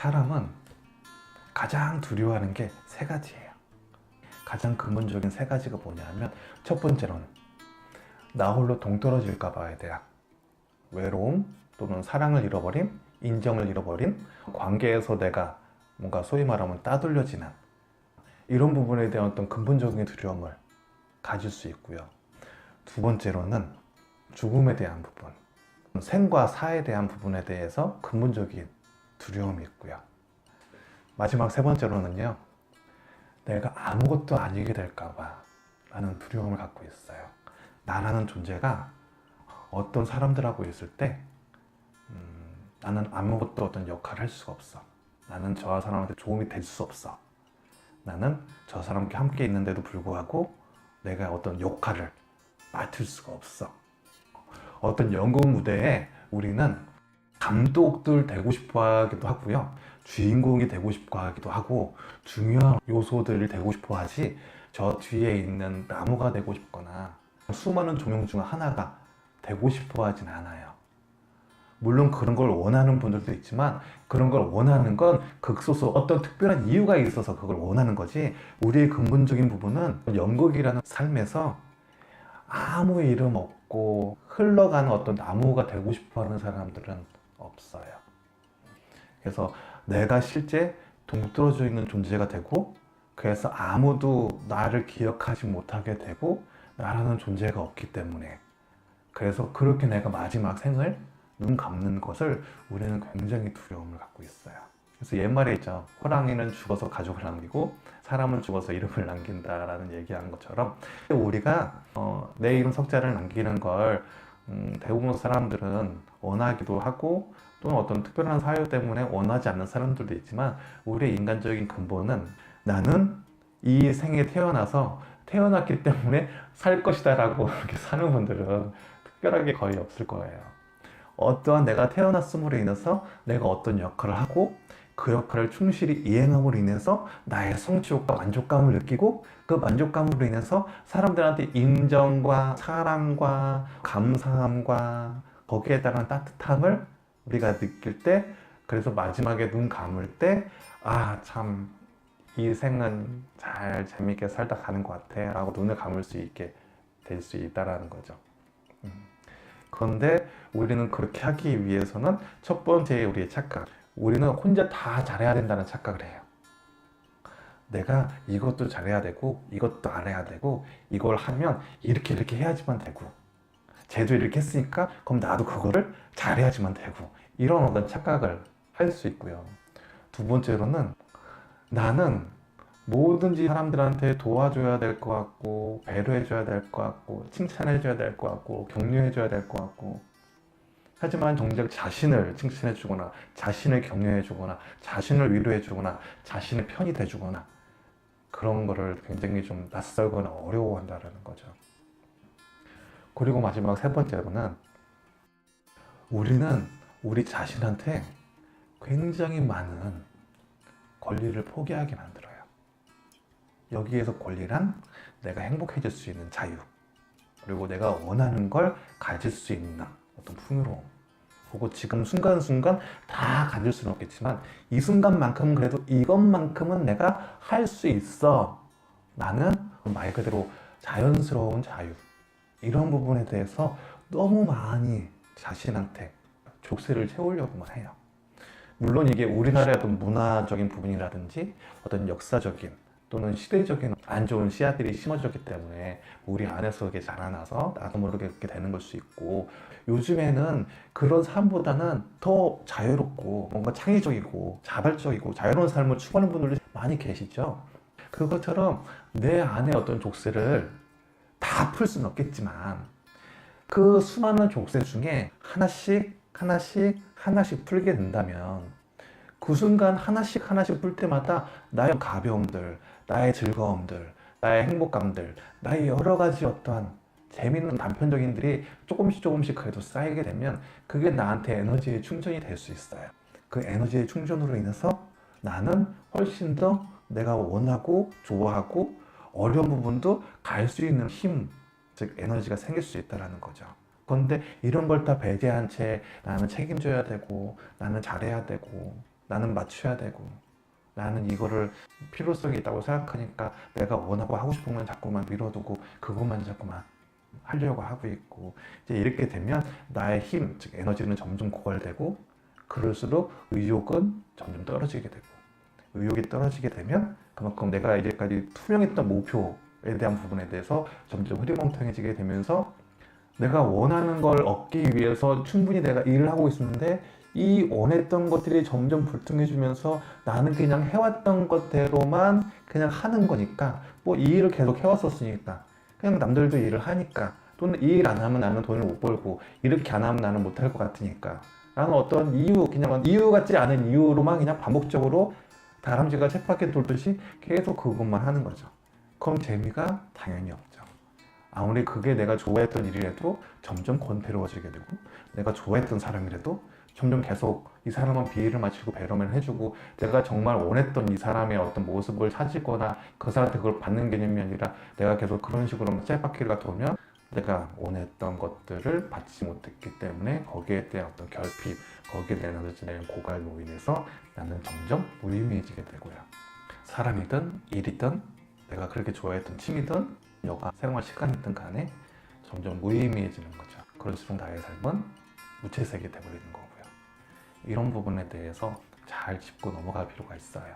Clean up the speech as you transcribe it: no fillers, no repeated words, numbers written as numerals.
사람은 가장 두려워하는 게 세 가지예요. 가장 근본적인 세 가지가 뭐냐면, 첫 번째로는 나 홀로 동떨어질까 봐에 대한 외로움, 또는 사랑을 잃어버림, 인정을 잃어버림, 관계에서 내가 뭔가 소위 말하면 따돌려지는 이런 부분에 대한 어떤 근본적인 두려움을 가질 수 있고요. 두 번째로는 죽음에 대한 부분, 생과 사에 대한 부분에 대해서 근본적인 두려움이 있고요. 마지막 세 번째로는요, 내가 아무것도 아니게 될까봐 라는 두려움을 갖고 있어요. 나라는 존재가 어떤 사람들하고 있을 때 나는 아무것도 어떤 역할을 할 수가 없어. 나는 저 사람한테 도움이 될 수 없어. 나는 저 사람과 함께 있는데도 불구하고 내가 어떤 역할을 맡을 수가 없어. 어떤 연극 무대에 우리는 감독들 되고 싶어 하기도 하고요, 주인공이 되고 싶어 하기도 하고, 중요한 요소들이 되고 싶어 하지, 저 뒤에 있는 나무가 되고 싶거나 수많은 조명 중 하나가 되고 싶어 하진 않아요. 물론 그런 걸 원하는 분들도 있지만, 그런 걸 원하는 건 극소수 어떤 특별한 이유가 있어서 그걸 원하는 거지, 우리의 근본적인 부분은 연극이라는 삶에서 아무 이름 없고 흘러가는 어떤 나무가 되고 싶어 하는 사람들은 없어요. 그래서 내가 실제 동떨어져 있는 존재가 되고, 그래서 아무도 나를 기억하지 못하게 되고, 나라는 존재가 없기 때문에, 그래서 그렇게 내가 마지막 생을 눈 감는 것을 우리는 굉장히 두려움을 갖고 있어요. 그래서 옛말에 있죠, 호랑이는 죽어서 가족을 남기고 사람은 죽어서 이름을 남긴다라는 얘기한 것처럼, 우리가 내 이름 석자를 남기는 걸 대부분 사람들은 원하기도 하고, 또는 어떤 특별한 사유 때문에 원하지 않는 사람들도 있지만, 우리의 인간적인 근본은 나는 이 생에 태어났기 때문에 살 것이다 라고 이렇게 사는 분들은 특별하게 거의 없을 거예요. 어떠한 내가 태어났음으로 인해서 내가 어떤 역할을 하고, 그 역할을 충실히 이행함으로 인해서 나의 성취욕과 만족감을 느끼고, 그 만족감으로 인해서 사람들한테 인정과 사랑과 감사함과 거기에 따른 따뜻함을 우리가 느낄 때, 그래서 마지막에 눈 감을 때, 아, 참 이 생은 잘 재밌게 살다 가는 것 같아 라고 눈을 감을 수 있게 될 수 있다라는 거죠. 그런데 우리는 그렇게 하기 위해서는 첫 번째 우리의 착각, 우리는 혼자 다 잘해야 된다는 착각을 해요. 내가 이것도 잘해야 되고, 이것도 알아야 되고, 이걸 하면 이렇게 해야지만 되고, 쟤도 이렇게 했으니까 그럼 나도 그거를 잘해야지만 되고, 이런 어떤 착각을 할 수 있고요. 두 번째로는 나는 뭐든지 사람들한테 도와줘야 될 것 같고, 배려해줘야 될 것 같고, 칭찬해줘야 될 것 같고, 격려해줘야 될 것 같고, 하지만 정작 자신을 칭찬해주거나, 자신을 격려해주거나, 자신을 위로해주거나, 자신의 편이 돼주거나, 그런 거를 굉장히 좀 낯설거나 어려워한다는 거죠. 그리고 마지막 세 번째로는, 우리는 우리 자신한테 굉장히 많은 권리를 포기하게 만들어요. 여기에서 권리란 내가 행복해질 수 있는 자유, 그리고 내가 원하는 걸 가질 수 있는 어떤 풍요로움, 그리고 지금 순간순간 다 가질 수는 없겠지만 이 순간만큼은 그래도 이것만큼은 내가 할 수 있어. 나는 말 그대로 자연스러운 자유, 이런 부분에 대해서 너무 많이 자신한테 족쇄를 채우려고만 해요. 물론 이게 우리나라의 어떤 문화적인 부분이라든지 어떤 역사적인 또는 시대적인 안 좋은 씨앗들이 심어졌기 때문에 우리 안에서 이게 자라나서 나도 모르게 그렇게 되는 걸 수 있고, 요즘에는 그런 삶보다는 더 자유롭고 뭔가 창의적이고 자발적이고 자유로운 삶을 추구하는 분들이 많이 계시죠. 그것처럼 내 안에 어떤 족쇄를 다 풀 수는 없겠지만, 그 수많은 족쇄 중에 하나씩 풀게 된다면, 그 순간 하나씩 풀 때마다 나의 가벼움들, 나의 즐거움들, 나의 행복감들, 나의 여러 가지 어떠한 재미있는 단편적인들이 조금씩 그래도 쌓이게 되면, 그게 나한테 에너지의 충전이 될 수 있어요. 그 에너지의 충전으로 인해서 나는 훨씬 더 내가 원하고 좋아하고 어려운 부분도 갈 수 있는 힘, 즉 에너지가 생길 수 있다는 거죠. 그런데 이런 걸 다 배제한 채 나는 책임져야 되고, 나는 잘해야 되고, 나는 맞춰야 되고 나는 이거를 필요성이 있다고 생각하니까 내가 원하고 하고 싶은 건 자꾸만 미뤄두고 그것만 자꾸만 하려고 하고 있고 이제 이렇게 되면 나의 힘, 즉 에너지는 점점 고갈되고 그럴수록 의욕은 점점 떨어지게 되고 의욕이 떨어지게 되면 그만큼 내가 이제까지 투명했던 목표에 대한 부분에 대해서 점점 흐리멍텅해지게 되면서 내가 원하는 걸 얻기 위해서 충분히 내가 일을 하고 있었는데 이 원했던 것들이 점점 불투명해지면서 나는 그냥 해왔던 것대로만 그냥 하는 거니까 뭐 이 일을 계속 해왔었으니까 그냥 남들도 일을 하니까 또는 이 일 안 하면 나는 돈을 못 벌고 이렇게 안 하면 나는 못할 것 같으니까 라는 어떤 이유, 그냥 이유 같지 않은 이유로만 그냥 반복적으로 다람쥐가 쳇바퀴 돌듯이 계속 그것만 하는 거죠. 그럼 재미가 당연히 없죠. 아무리 그게 내가 좋아했던 일이라도 점점 권태로워지게 되고 내가 좋아했던 사람이라도 점점 계속 이 사람은 비위를 맞추고 배려를 해주고 내가 정말 원했던 이 사람의 어떤 모습을 찾거나 그 사람한테 그걸 받는 개념이 아니라 내가 계속 그런 식으로 쳇바퀴가 돌면 내가 원했던 것들을 받지 못했기 때문에 거기에 대한 어떤 결핍, 거기에 대한 고갈로 인해서 나는 점점 무의미해지게 되고요. 사람이든 일이든 내가 그렇게 좋아했던 취미든 여가 생활 습관이든 간에 점점 무의미해지는 거죠. 그럴수록 나의 삶은 무채색이 되어버리는 거고요. 이런 부분에 대해서 잘 짚고 넘어갈 필요가 있어요.